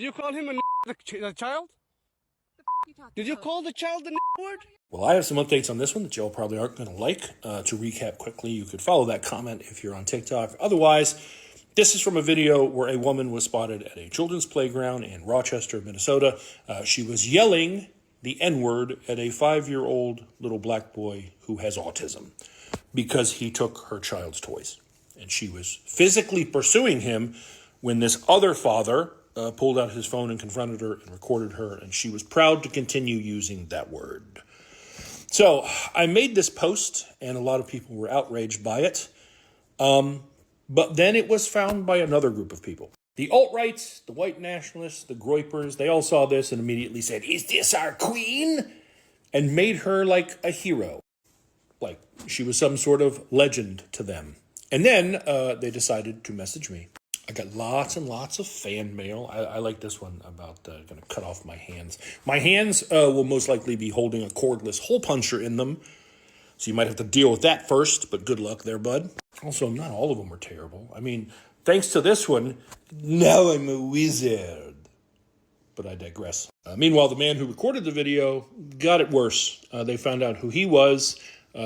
You call him the child? Did you call the child the word? Well, I have some updates on this one that y'all probably aren't going to like. To recap quickly, you could follow that comment if you're on TikTok. Otherwise, this is from a video where a woman was spotted at a children's playground in Rochester, Minnesota. She was yelling the N-word at a 5-year-old little black boy who has autism because he took her child's toys. And she was physically pursuing him when this other father pulled out his phone and confronted her and recorded her, and she was proud to continue using that word. So I made this post, and a lot of people were outraged by it. But then it was found by another group of people. The alt-rights, the white nationalists, the groypers, they all saw this and immediately said, "Is this our queen?" And made her like a hero. Like she was some sort of legend to them. And then they decided to message me. I got lots and lots of fan mail. I like this one about going to cut off my hands. My hands will most likely be holding a cordless hole puncher in them. So you might have to deal with that first, but good luck there, bud. Also, not all of them were terrible. I mean, thanks to this one, now I'm a wizard. But I digress. Meanwhile, the man who recorded the video got it worse. They found out who he was,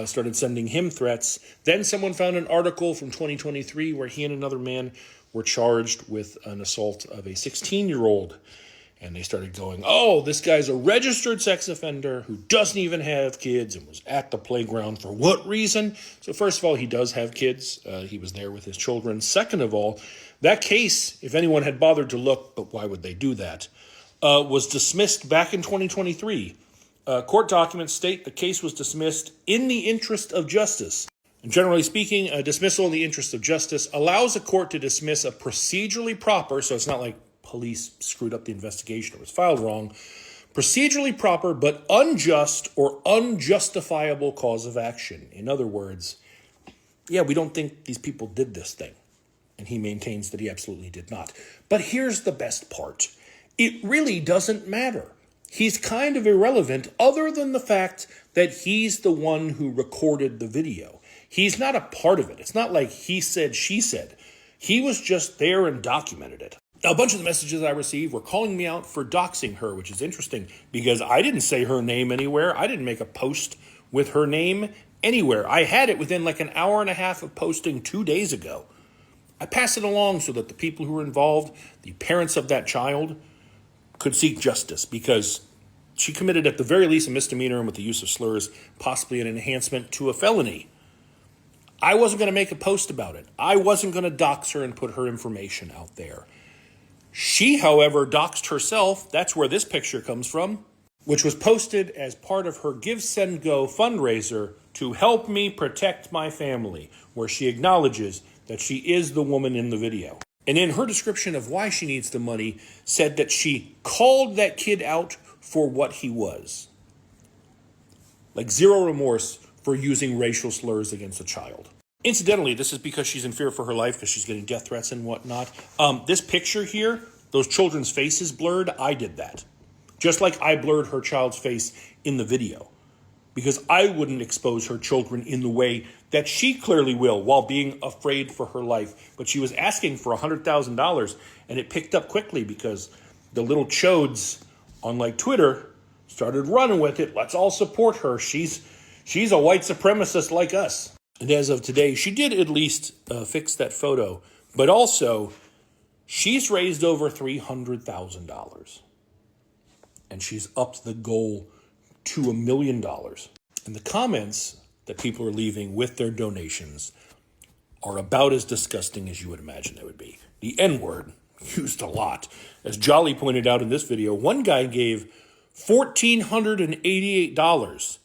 started sending him threats. Then someone found an article from 2023 where he and another man were charged with an assault of a 16-year-old. And they started going, oh, this guy's a registered sex offender who doesn't even have kids and was at the playground for what reason? So first of all, he does have kids. He was there with his children. Second of all, that case, if anyone had bothered to look, but why would they do that, was dismissed back in 2023. Court documents state the case was dismissed in the interest of justice. And generally speaking, a dismissal in the interest of justice allows a court to dismiss a procedurally proper, so it's not like police screwed up the investigation or was filed wrong, procedurally proper but unjust or unjustifiable cause of action. In other words, yeah, we don't think these people did this thing. And he maintains that he absolutely did not. But here's the best part. It really doesn't matter. He's kind of irrelevant other than the fact that he's the one who recorded the video. He's not a part of it. It's not like he said, she said. He was just there and documented it. Now, a bunch of the messages I received were calling me out for doxing her, which is interesting because I didn't say her name anywhere. I didn't make a post with her name anywhere. I had it within like an hour and a half of posting 2 days ago. I passed it along so that the people who were involved, the parents of that child, could seek justice because she committed at the very least a misdemeanor and with the use of slurs, possibly an enhancement to a felony. I wasn't going to make a post about it. I wasn't going to dox her and put her information out there. She, however, doxed herself. That's where this picture comes from, which was posted as part of her Give, Send, Go fundraiser to help me protect my family, where she acknowledges that she is the woman in the video. And in her description of why she needs the money, said that she called that kid out for what he was. Like zero remorse for using racial slurs against a child. Incidentally, this is because she's in fear for her life because she's getting death threats and whatnot. This picture here, those children's faces blurred, I did that. Just like I blurred her child's face in the video. Because I wouldn't expose her children in the way that she clearly will while being afraid for her life. But she was asking for $100,000 and it picked up quickly because the little chodes on like Twitter started running with it. Let's all support her. She's a white supremacist like us. And as of today, she did at least fix that photo. But also, she's raised over $300,000. And she's upped the goal to $1 million. And the comments that people are leaving with their donations are about as disgusting as you would imagine they would be. The N-word, used a lot. As Jolly pointed out in this video, one guy gave $1,488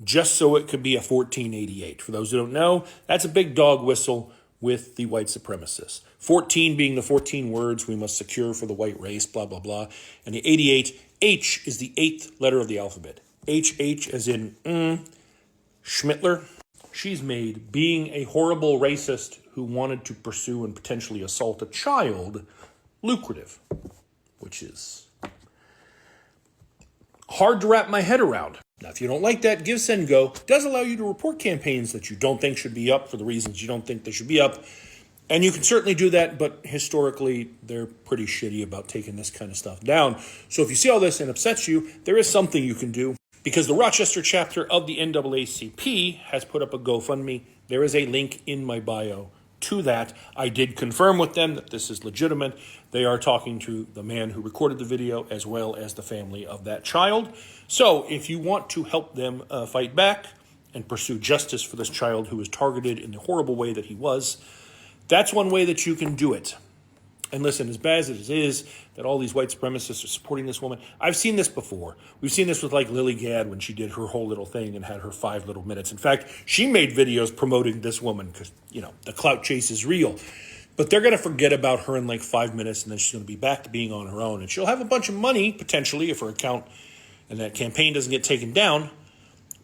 just so it could be a 1488. For those who don't know, that's a big dog whistle with the white supremacists. 14 being the 14 words we must secure for the white race, blah, blah, blah. And the 88, H is the 8th letter of the alphabet. HH as in Schmittler. She's made being a horrible racist who wanted to pursue and potentially assault a child lucrative, which is hard to wrap my head around. Now, if you don't like that, Give, Send, Go does allow you to report campaigns that you don't think should be up for the reasons you don't think they should be up. And you can certainly do that, but historically, they're pretty shitty about taking this kind of stuff down. So if you see all this and upsets you, there is something you can do, because the Rochester chapter of the NAACP has put up a GoFundMe. There is a link in my bio to that. I did confirm with them that this is legitimate. They are talking to the man who recorded the video as well as the family of that child. So if you want to help them fight back and pursue justice for this child who was targeted in the horrible way that he was, that's one way that you can do it. And listen, as bad as it is that all these white supremacists are supporting this woman, I've seen this before. We've seen this with like Lily Gadd when she did her whole little thing and had her 5 little minutes. In fact, she made videos promoting this woman because, you know, the clout chase is real. But they're going to forget about her in like 5 minutes, and then she's going to be back to being on her own. And she'll have a bunch of money, potentially, if her account and that campaign doesn't get taken down.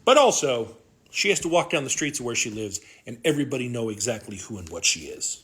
But also, she has to walk down the streets of where she lives, and everybody know exactly who and what she is.